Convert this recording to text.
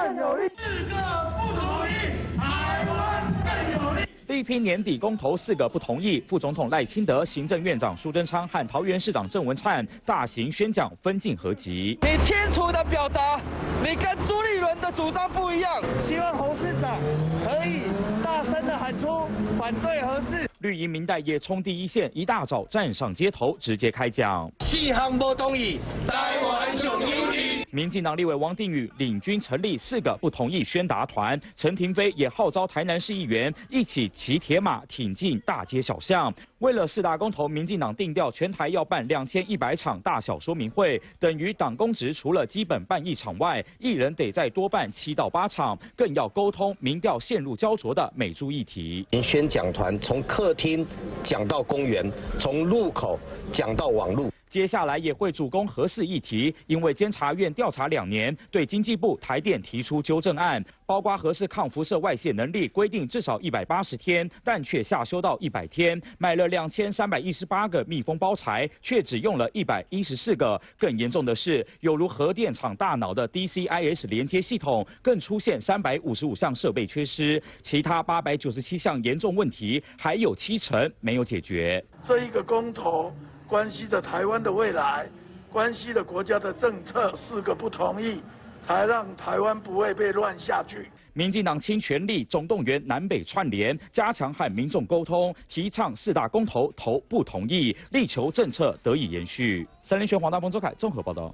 更有利。4个不同意，台湾更有利。 力拼年底公投4个不同意，副总统赖清德、行政院长苏贞昌和桃园市长郑文灿大型宣讲分进合集。你清楚的表达，你跟朱立伦的主张不一样。希望侯市长可以大声的喊出反对核四。绿营民代也冲第一线，一大早站上街头，直接开讲。4项不同意，台湾上有利。 民进党立委王定宇领军成立4个不同意宣达团，陈亭妃也号召台南市议员一起骑铁马挺进大街小巷。为了4大公投，民进党定调全台要办2100场大小说明会，等于党公职除了基本办1场外，艺人得再多办7到8场，更要沟通民调陷入焦灼的美猪议题。宣讲团从客厅讲到公园，从路口讲到网路。 接下来也会主攻核四议题，因为监察院调查2年，对经济部、台电提出纠正案，包括核四抗辐射外泄能力规定至少180天，但却下修到100天。买了2318个密封包材，却只用了114个。更严重的是，有如核电厂大脑的 DCIS 连接系统，更出现355项设备缺失，其他897项严重问题，还有70%没有解决。这一个公投。 关系着台湾的未来，关系着国家的政策，4个不同意，才让台湾不会被乱下去。民进党倾全力总动员南北串联，加强和民众沟通，提倡4大公投投不同意，力求政策得以延续。3立全黄大峰周凯综合报道。